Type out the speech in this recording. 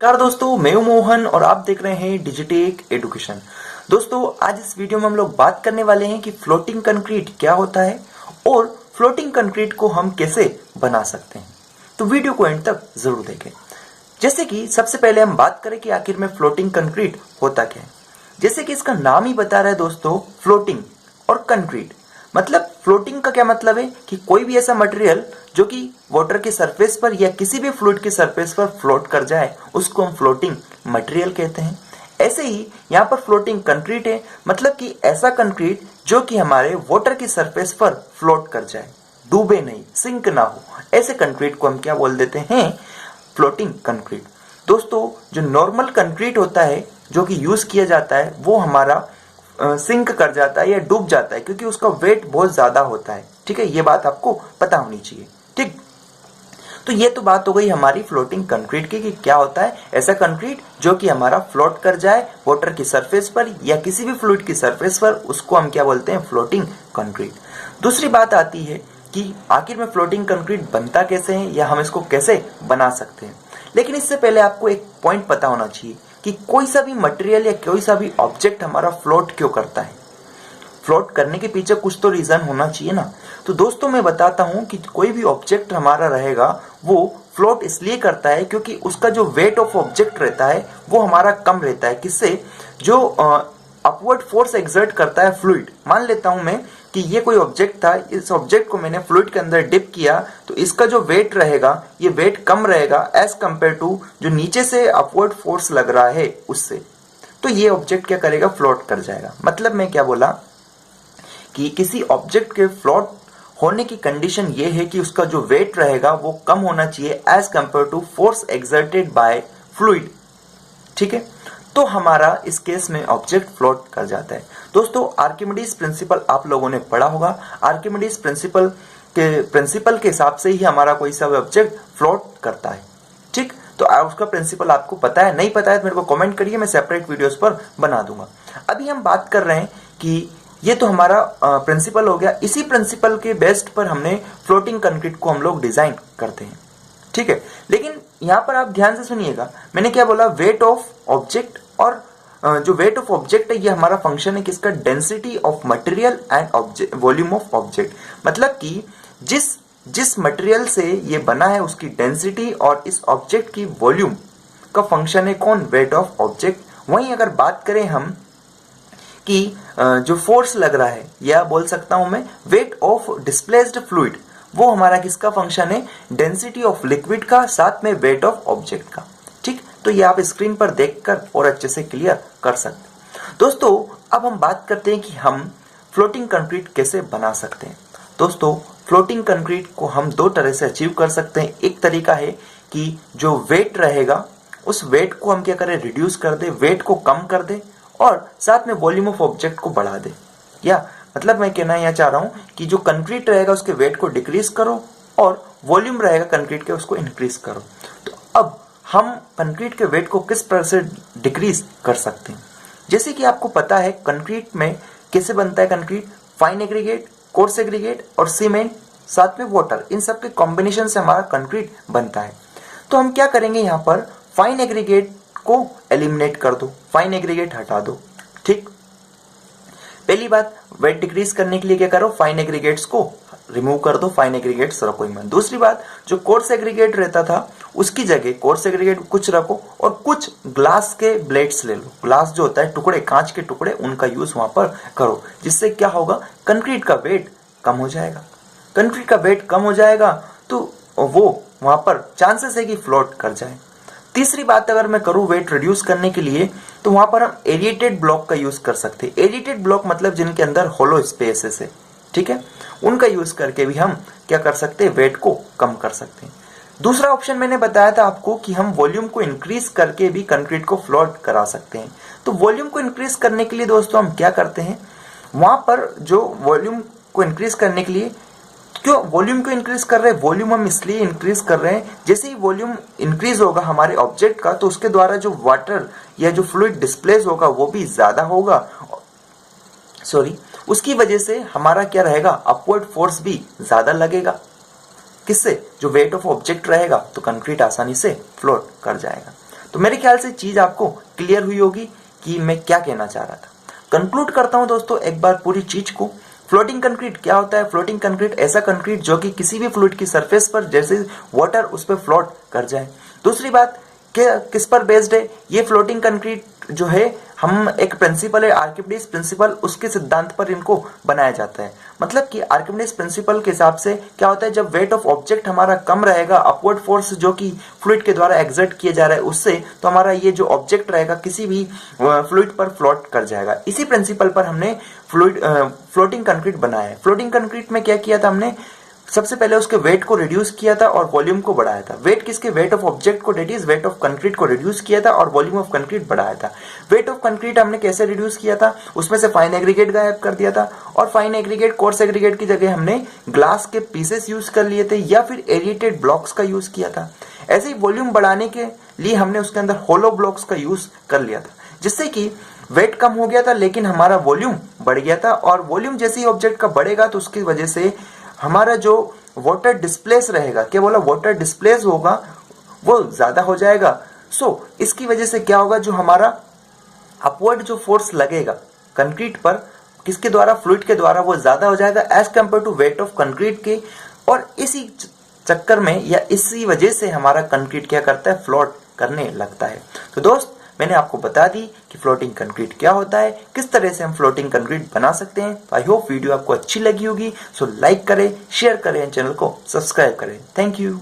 नमस्कार दोस्तों, मैं हूं मोहन और आप देख रहे हैं डिजिटेक एजुकेशन। दोस्तों, आज इस वीडियो में हम लोग बात करने वाले हैं कि फ्लोटिंग कंक्रीट क्या होता है और फ्लोटिंग कंक्रीट को हम कैसे बना सकते हैं। तो वीडियो को एंड तक जरूर देखें। जैसे कि सबसे पहले हम बात करें कि आखिर में फ्लोटिंग कंक्रीट होता क्या है। जैसे कि इसका नाम ही बता रहा है दोस्तों, फ्लोटिंग और कंक्रीट। मतलब फ्लोटिंग का क्या मतलब है कि कोई भी ऐसा मटेरियल जो कि वाटर के सरफेस पर या किसी भी फ्लूइड के सरफेस पर फ्लोट कर जाए उसको हम फ्लोटिंग मटेरियल कहते हैं। ऐसे ही यहाँ पर फ्लोटिंग कंक्रीट है, मतलब कि ऐसा कंक्रीट जो कि हमारे वाटर की सरफेस पर फ्लोट कर जाए, डूबे नहीं, सिंक ना हो, ऐसे कंक्रीट को हम क्या बोल देते हैं, फ्लोटिंग कंक्रीट। दोस्तों, जो नॉर्मल कंक्रीट होता है जो कि यूज किया जाता है वो हमारा सिंक कर जाता है या डूब जाता है क्योंकि उसका वेट बहुत ज्यादा होता है। ठीक है, ये बात आपको पता होनी चाहिए। ठीक, तो ये तो बात हो गई हमारी फ्लोटिंग कंक्रीट की कि क्या होता है ऐसा कंक्रीट जो कि हमारा फ्लोट कर जाए वाटर की सरफेस पर या किसी भी फ्लूइड की सरफेस पर, उसको हम क्या बोलते हैं, फ्लोटिंग कंक्रीट। दूसरी बात आती है कि आखिर में फ्लोटिंग कंक्रीट बनता कैसे है या हम इसको कैसे बना सकते हैं। लेकिन इससे पहले आपको एक पॉइंट पता होना चाहिए कि कोई सा भी मटेरियल या कोई सा भी ऑब्जेक्ट हमारा फ्लोट क्यों करता है। फ्लोट करने के पीछे कुछ तो रीजन होना चाहिए ना। तो दोस्तों, मैं बताता हूं कि कोई भी ऑब्जेक्ट हमारा रहेगा वो फ्लोट इसलिए करता है क्योंकि उसका जो वेट ऑफ ऑब्जेक्ट रहता है वो हमारा कम रहता है। किससे? जो अपवर्ड फोर्स एक्सर्ट करता है फ्लूइड। मान लेता हूं मैं कि ये कोई ऑब्जेक्ट था, इस ऑब्जेक्ट को मैंने फ्लूइड के अंदर डिप किया तो इसका जो वेट रहेगा ये वेट कम रहेगा एज कंपेयर टू जो नीचे से अपवर्ड फोर्स लग रहा है उससे। तो ये ऑब्जेक्ट क्या करेगा, फ्लोट कर जाएगा। मतलब मैं क्या बोला कि किसी ऑब्जेक्ट के फ्लोट होने की कंडीशन ये है कि उसका जो वेट रहेगा वो कम होना चाहिए as compare to force exerted by fluid. ठीक है, तो हमारा इस केस में ऑब्जेक्ट फ्लोट कर जाता है। दोस्तों, आर्किमिडीज प्रिंसिपल आप लोगों ने पढ़ा होगा। आर्किमिडीज प्रिंसिपल के हिसाब से ही हमारा कोई सा ऑब्जेक्ट फ्लोट करता है। ठीक, तो उसका प्रिंसिपल आपको पता है, नहीं पता है तो मेरे को कमेंट करिए, मैं सेपरेट वीडियोस पर बना दूंगा। अभी हम बात कर रहे हैं कि ये तो हमारा प्रिंसिपल हो गया। इसी प्रिंसिपल के बेस्ट पर हमने फ्लोटिंग कंक्रीट को हम लोग डिजाइन करते हैं। ठीक है, लेकिन यहां पर आप ध्यान से सुनिएगा, मैंने क्या बोला, वेट ऑफ ऑब्जेक्ट। और जो वेट ऑफ ऑब्जेक्ट है ये हमारा फंक्शन है किसका, density of material and volume of object. मतलब कि जिस मटेरियल से ये बना है उसकी डेंसिटी और इस ऑब्जेक्ट की वॉल्यूम का फंक्शन है कौन, वेट ऑफ ऑब्जेक्ट। वहीं अगर बात करें हम कि जो फोर्स लग रहा है या बोल सकता हूं मैं वेट ऑफ डिस्प्लेस्ड फ्लूइड, वो हमारा किसका फंक्शन है, डेंसिटी ऑफ लिक्विड का साथ में वेट ऑफ ऑब्जेक्ट का। ठीक, तो ये आप स्क्रीन पर देखकर और अच्छे से क्लियर कर सकते। दोस्तों, अब हम बात करते हैं कि हम फ्लोटिंग कंक्रीट कैसे बना सकते हैं। दोस्तों, फ्लोटिंग कंक्रीट को हम दो तरह से अचीव कर सकते हैं। एक तरीका है कि जो वेट रहेगा उस वेट को हम क्या करें, रिड्यूस कर दे, वेट को कम कर दे और साथ में वॉल्यूम ऑफ ऑब्जेक्ट को बढ़ा दे। या मतलब मैं कहना यह चाह रहा हूं कि जो कंक्रीट रहेगा उसके वेट को डिक्रीज करो और वॉल्यूम रहेगा कंक्रीट के उसको इंक्रीज करो। तो अब हम कंक्रीट के वेट को किस तरह से डिक्रीज कर सकते हैं। जैसे कि आपको पता है कंक्रीट में कैसे बनता है concrete, fine aggregate, coarse aggregate और सीमेंट साथ में वाटर, इन सब के कॉम्बिनेशन से हमारा कंक्रीट बनता है। तो हम क्या करेंगे, यहाँ पर फाइन एग्रीगेट को एलिमिनेट कर दो, फाइन एग्रीगेट हटा दो। ठीक, पहली बात, वेट डिक्रीज करने के लिए क्या करो, फाइन एग्रीगेट्स को रिमूव कर दो, फाइन एग्रीगेट्स रखो ही मत। दूसरी बात, जो कोर्स एग्रीगेट रहता था उसकी जगह कोर्स एग्रीगेट कुछ रखो और कुछ ग्लास के ब्लेड्स ले लो। ग्लास जो होता है टुकड़े, कांच के टुकड़े, उनका यूज वहां पर करो, जिससे क्या होगा, कंक्रीट का वेट कम हो जाएगा। कंक्रीट का वेट कम हो जाएगा तो वो वहां पर चांसेस है कि फ्लोट कर जाए। तीसरी बात अगर मैं करूं वेट रिड्यूस करने के लिए, तो वहां पर हम एरिएटेड ब्लॉक का यूज कर सकते हैं। एरिएटेड ब्लॉक मतलब जिनके अंदर होलो स्पेसेस है, ठीक है, उनका यूज करके भी हम क्या कर सकते हैं, वेट को कम कर सकते हैं। दूसरा ऑप्शन मैंने बताया था आपको कि हम वॉल्यूम को इंक्रीज करके भी कंक्रीट को फ्लोट करा सकते हैं। तो वॉल्यूम को इंक्रीज करने के लिए दोस्तों हम क्या करते हैं, वहां पर जो वॉल्यूम को इंक्रीज करने के लिए, क्यों वॉल्यूम क्यों इंक्रीज कर रहे हैं, वॉल्यूम हम इसलिए इंक्रीज कर रहे हैं, जैसे ही वॉल्यूम इंक्रीज होगा हमारे ऑब्जेक्ट का तो उसके द्वारा जो वाटर या जो फ्लूइड डिस्प्लेस होगा वो भी ज्यादा होगा। उसकी वजह से हमारा क्या रहेगा, अपवर्ड फोर्स भी ज्यादा लगेगा। किससे, जो वेट ऑफ ऑब्जेक्ट रहेगा, तो कंक्रीट आसानी से फ्लोट कर जाएगा। तो मेरे ख्याल से चीज आपको क्लियर हुई होगी कि मैं क्या कहना चाह रहा था। कंक्लूड करता हूं दोस्तों एक बार पूरी चीज को। फ्लोटिंग कंक्रीट क्या होता है? फ्लोटिंग कंक्रीट ऐसा कंक्रीट जो कि किसी भी फ्लूइड की सरफेस पर जैसे वाटर उस पर फ्लोट कर जाए। दूसरी बात किस पर बेस्ड है ये फ्लोटिंग कंक्रीट जो है? हम एक प्रिंसिपल है आर्किमिडीज प्रिंसिपल, उसके सिद्धांत पर इनको बनाया जाता है। मतलब कि आर्किमिडीज प्रिंसिपल के हिसाब से क्या होता है, जब वेट ऑफ ऑब्जेक्ट हमारा कम रहेगा, अपवर्ड फोर्स जो कि फ्लूइड के द्वारा एग्जर्ट किया जा रहा है उससे, तो हमारा ये जो ऑब्जेक्ट रहेगा किसी भी फ्लूइड पर फ्लोट कर जाएगा। इसी प्रिंसिपल पर हमने फ्लोटिंग कंक्रीट बनाया है। फ्लोटिंग कंक्रीट में क्या किया था हमने? सबसे पहले उसके वेट को रिड्यूस किया था और वॉल्यूम को बढ़ाया था। वेट किसके? वेट ऑफ ऑब्जेक्ट को, that is weight of concrete को रिड्यूस किया था और वॉल्यूम ऑफ कंक्रीट बढ़ाया था। वेट ऑफ कंक्रीट हमने कैसे रिड्यूस किया था? उसमें से फाइन एग्रीगेट गायब कर दिया था और फाइन एग्रीगेट कोर्स एग्रीगेट की जगह हमने ग्लास के पीसेस यूज कर लिए थे या फिर एरिएटेड ब्लॉक्स का यूज किया था। ऐसे ही वॉल्यूम बढ़ाने के लिए हमने उसके अंदर होलो ब्लॉक्स का यूज कर लिया था, जिससे कि वेट कम हो गया था लेकिन हमारा वॉल्यूम बढ़ गया था। और वॉल्यूम जैसे ही ऑब्जेक्ट का बढ़ेगा तो उसकी वजह से हमारा जो वाटर डिस्प्लेस रहेगा, क्या बोला? वाटर डिस्प्लेस होगा, वो ज्यादा हो जाएगा। इसकी वजह से क्या होगा, जो हमारा अपवर्ड जो फोर्स लगेगा कंक्रीट पर, किसके द्वारा? फ्लूइड के द्वारा, वो ज्यादा हो जाएगा as compare to weight of concrete के। और इसी चक्कर में या इसी वजह से हमारा कंक्रीट क्या करता है? फ्लोट करने लगता है। तो दोस्त, मैंने आपको बता दी कि फ्लोटिंग कंक्रीट क्या होता है, किस तरह से हम फ्लोटिंग कंक्रीट बना सकते हैं। आई होप वीडियो आपको अच्छी लगी होगी। सो लाइक करें, शेयर करें, चैनल को सब्सक्राइब करें। Thank you.